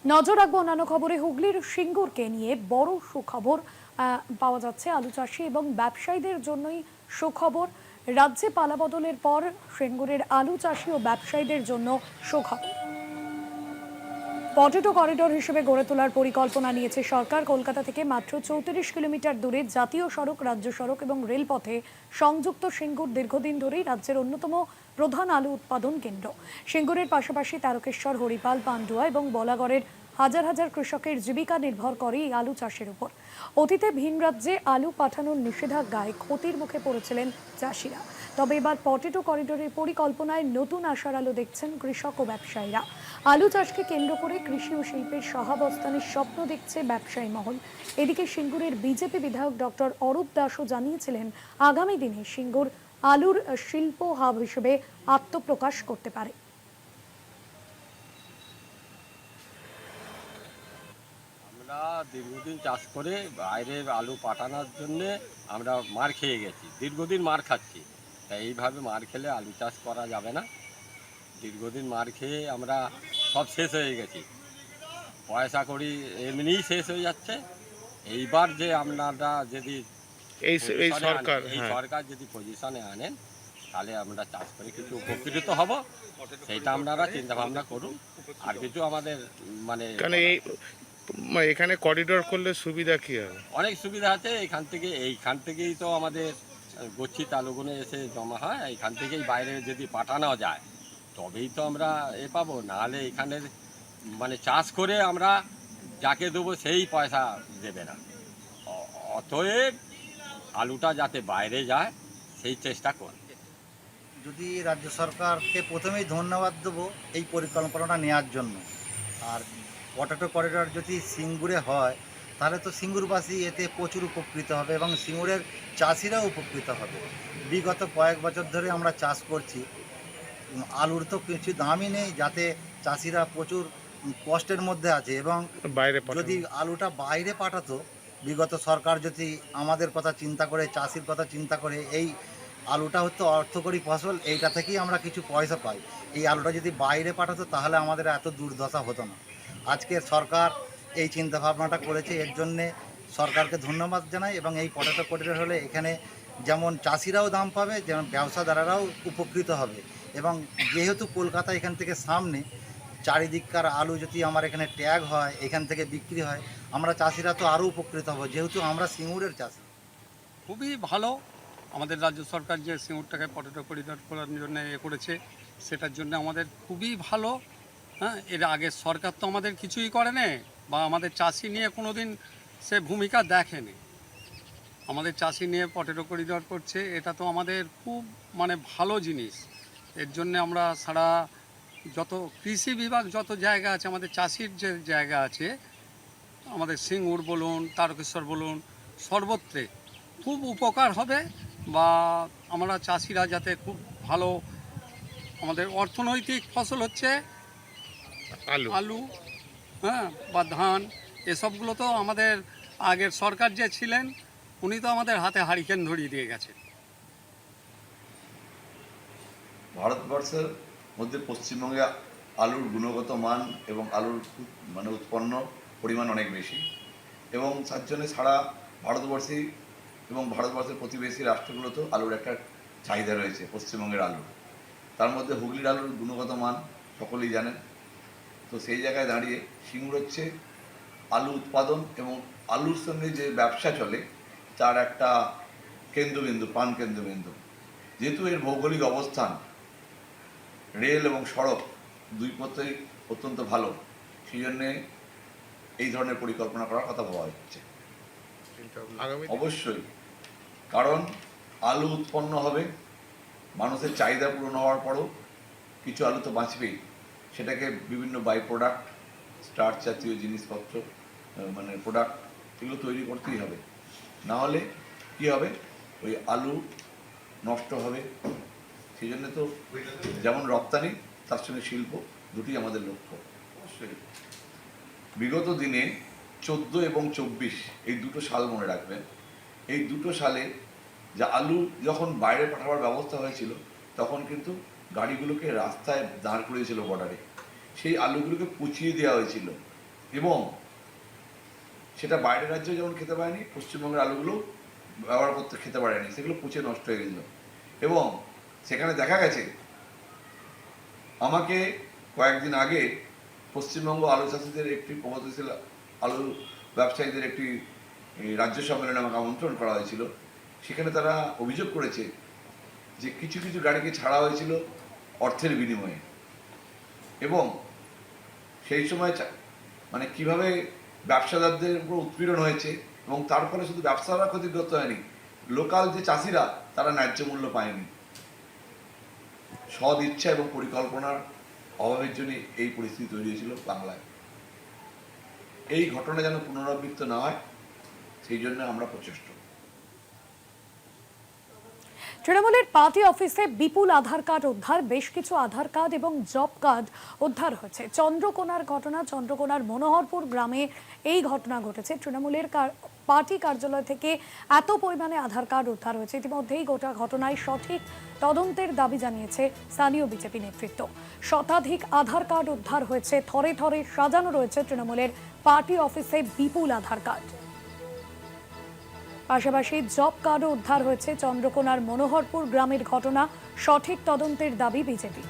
নজর রাখবো অন্যান্য খবরে। হুগলির সিঙ্গুরকে নিয়ে বড় সুখবর পাওয়া যাচ্ছে আলু চাষি এবং ব্যবসায়ীদের জন্যই সুখবর। রাজ্যে পালাবদলের পর সিঙ্গুরের আলু চাষি ও ব্যবসায়ীদের জন্য সুখবর। পটেটো করিডোর হিসেবে গড়ে তোলার পরিকল্পনা নিয়েছে সরকার। কলকাতা থেকে মাত্র 34 কিলোমিটার দূরে জাতীয় সড়ক, রাজ্য সড়ক এবং রেলপথে সংযুক্ত সিঙ্গুর দীর্ঘদিন ধরেই রাজ্যের অন্যতম প্রধান আলু উৎপাদন কেন্দ্র। সিঙ্গুরের পাশাপাশি তারকেশ্বর, হরিপাল, পান্ডুয়া এবং বলাগড়ের হাজার হাজার কৃষকের জীবিকা নির্ভর করে এই আলু চাষের উপর। অতীতে ভিন রাজ্যে আলু পাঠানোর নিষেধাজ্ঞায় ক্ষতির মুখে পড়েছিলেন চাষিরা। তবে এবার পটেটো করিডোরের পরিকল্পনায় নতুন আশার আলো দেখছেন কৃষক ও ব্যবসায়ীরা। আলু চাষকে কেন্দ্র করে কৃষি ও শিল্পের সহাবস্থানের স্বপ্ন দেখছে ব্যবসায়ী মহল। এদিকে সিঙ্গুরের বিজেপি বিধায়ক ডক্টর অরূপ দাসও জানিয়েছিলেন, আগামী দিনে সিঙ্গুর আলুর শিল্প হাব হিসেবে আত্মপ্রকাশ করতে পারে। আমরা দীর্ঘদিন চাষ করে বাইরে আলু পাঠানোর জন্যে আমরা মার খেয়ে গেছি, দীর্ঘদিন মার খাচ্ছি। তাই এইভাবে মার খেলে আলু চাষ করা যাবে না। দীর্ঘদিন মার খেয়ে আমরা সব শেষ হয়ে গেছি, পয়সা করি এমনিই শেষ হয়ে যাচ্ছে। এইবার যে আপনারা যদি সরকার যদি পজিশনে আনেন, তাহলে আমরা চাষ করে কিছু উপকৃত হব, সেইটা আপনারা চিন্তা ভাবনা করুন। আর কিছু আমাদের মানে এখানে করিডোর করলে সুবিধা কি হবে? অনেক সুবিধা আছে। এইখান থেকেই তো আমাদের গচ্ছিত আলুগুলো এসে জমা হয়। এইখান থেকেই বাইরে যদি পাঠানো যায় তবেই তো আমরা পাবো। নাহলে এখানে মানে চাষ করে আমরা যাকে দেবো সেই পয়সা দেবে না। অতএব আলুটা যাতে বাইরে যায় সেই চেষ্টা করি। যদি রাজ্য সরকারকে প্রথমেই ধন্যবাদ দেবো এই পরিকল্পনাটা নেওয়ার জন্য। আর পটেটো করিডর যদি সিঙ্গুরে হয় তাহলে তো সিঙ্গুরবাসী এতে প্রচুর উপকৃত হবে এবং সিঙ্গুরের চাষিরাও উপকৃত হবে। বিগত কয়েক বছর ধরে আমরা চাষ করছি, আলুর তো কিছু দামই নেই, যাতে চাষিরা প্রচুর কষ্টের মধ্যে আছে। এবং যদি আলুটা বাইরে পাঠাতো, বিগত সরকার যদি আমাদের কথা চিন্তা করে, চাষির কথা চিন্তা করে, এই আলুটা হচ্ছে অর্থকরী ফসল, এইটা থেকেই আমরা কিছু পয়সা পাই। এই আলুটা যদি বাইরে পাঠাতো তাহলে আমাদের এত দুর্দশা হতো না। আজকে সরকার এই চিন্তাভাবনাটা করেছে, এর জন্যে সরকারকে ধন্যবাদ জানাই। এবং এই পটেটো করিডর হলে এখানে যেমন চাষিরাও দাম পাবে, যেমন ব্যবসাদারেরাও উপকৃত হবে। এবং যেহেতু কলকাতা এখান থেকে সামনে, চারিদিককার আলু যদি আমার এখানে ট্যাগ হয়, এখান থেকে বিক্রি হয়, আমরা চাষিরা তো আরও উপকৃত হব, যেহেতু আমরা সিঙ্গুরের চাষি। খুবই ভালো আমাদের রাজ্য সরকার যে সিঙ্গুরটাকে পটেটো করিডর করার জন্য করেছে, সেটার জন্য আমাদের খুবই ভালো। হ্যাঁ, এর আগে সরকার তো আমাদের কিছুই করেনি, বা আমাদের চাষি নিয়ে কোনো দিন সে ভূমিকা দেখেনি। আমাদের চাষি নিয়ে পটেটো করিডর করছে, এটা তো আমাদের খুব মানে ভালো জিনিস। এর জন্য আমরা সারা যত কৃষি বিভাগ যত জায়গা আছে, আমাদের চাষির যে জায়গা আছে, আমাদের সিঙ্গুর বলুন, তারকেশ্বর বলুন, সর্বত্রে খুব উপকার হবে। বা আমরা চাষিরা যাতে খুব ভালো, আমাদের অর্থনৈতিক ফসল হচ্ছে আলু, হ্যাঁ, বা ধান, এসবগুলো তো আমাদের আগের সরকার যে ছিলেন উনি তো আমাদের হাতে হারিকেন ধরিয়ে দিয়ে গেছেন। ভারতবর্ষের মধ্যে পশ্চিমবঙ্গে আলুর গুণগত মান এবং আলুর মানে উৎপন্ন পরিমাণ অনেক বেশি, এবং তার জন্য সারা ভারতবর্ষেই এবং ভারতবর্ষের প্রতিবেশী রাষ্ট্রগুলোতেও আলুর একটা চাহিদা রয়েছে। পশ্চিমবঙ্গের আলু, তার মধ্যে হুগলির আলুর গুণগত মান সকলেই জানেন। তো সেই জায়গায় দাঁড়িয়ে সিঙ্গুর হচ্ছে আলু উৎপাদন এবং আলুর সঙ্গে যে ব্যবসা চলে তার একটা কেন্দ্রবিন্দু, প্রাণ কেন্দ্রবিন্দু। যেহেতু এর ভৌগোলিক অবস্থান রেল এবং সড়ক দুই পথেই অত্যন্ত ভালো, সেই জন্যে এই ধরনের পরিকল্পনা করার কথা ভাবা হচ্ছে। অবশ্যই, কারণ আলু উৎপন্ন হবে, মানুষের চাহিদা পূরণ হওয়ার পরও কিছু আলু তো বাঁচবেই, সেটাকে বিভিন্ন বাই প্রোডাক্ট, স্টার্চ জাতীয় জিনিসপত্র মানে প্রোডাক্ট, এগুলো তৈরি করতেই হবে। না হলে কী হবে, ওই আলু নষ্ট হবে। সেই জন্য তো যেমন রপ্তানি, তার সঙ্গে শিল্প দুটি আমাদের লক্ষ্য। অবশ্যই বিগত দিনে 14 এবং 24 এই দুটো সাল মনে রাখবেন। এই দুটো সালে যা আলু যখন বাইরে পাঠাবার ব্যবস্থা হয়েছিল, তখন কিন্তু গাড়িগুলোকে রাস্তায় দাঁড় করিয়েছিল বর্ডারে। সেই আলুগুলোকে পুচিয়ে দেওয়া হয়েছিল এবং সেটা বাইরের রাজ্যে যেমন খেতে পারেনি, পশ্চিমবঙ্গের আলুগুলো ব্যবহার করতে খেতে পারেনি, সেগুলো পচে নষ্ট হয়ে গেছিল। এবং সেখানে দেখা গেছে, আমাকে কয়েকদিন আগে পশ্চিমবঙ্গ আলু চাষিদের একটি প্রগতিশীল আলু ব্যবসায়ীদের একটি রাজ্য সম্মেলনে আমাকে আমন্ত্রণ করা হয়েছিল। সেখানে তারা অভিযোগ করেছে যে কিছু কিছু গাড়িকে ছাড়া হয়েছিল অর্থের বিনিময়ে, এবং সেই সময় মানে কিভাবে ব্যবসাদারদের উপর উৎপীড়ন হয়েছে, এবং তার ফলে শুধু ব্যবসারা ক্ষতিগ্রস্ত হয়নি, লোকাল যে চাষিরা তারা ন্যায্য মূল্য পায়নি। সদ ইচ্ছা এবং পরিকল্পনার অভাবের জন্য এই পরিস্থিতি তৈরি হয়েছিল বাংলায়। এই ঘটনা যেন পুনরাবৃত্ত না হয়, সেই জন্য আমরা প্রচেষ্ট। তৃণমূলের পার্টি অফিসে বিপুল আধার কার্ড উদ্ধার, বেশ কিছু আধার কার্ড এবং জব কার্ড উদ্ধার হয়েছে। চন্দ্রকোনার ঘটনা, চন্দ্রকোনার মনোহরপুর গ্রামে এই ঘটনা ঘটেছে। তৃণমূলের পার্টি কার্যালয় থেকে এত পরিমাণে আধার কার্ড উদ্ধার হয়েছে। ইতিমধ্যেই গোটা ঘটনায় সঠিক তদন্তের দাবি জানিয়েছে স্থানীয় বিজেপি নেতৃত্ব। শতাধিক আধার কার্ড উদ্ধার হয়েছে, থরে থরে সাজানো রয়েছে তৃণমূলের পার্টি অফিসে বিপুল আধার কার্ড। পাশাপাশি জব কার্ডও উদ্ধার হয়েছে। চন্দ্রকোনার মনোহরপুর গ্রামের ঘটনা, সঠিক তদন্তের দাবি বিজেপি।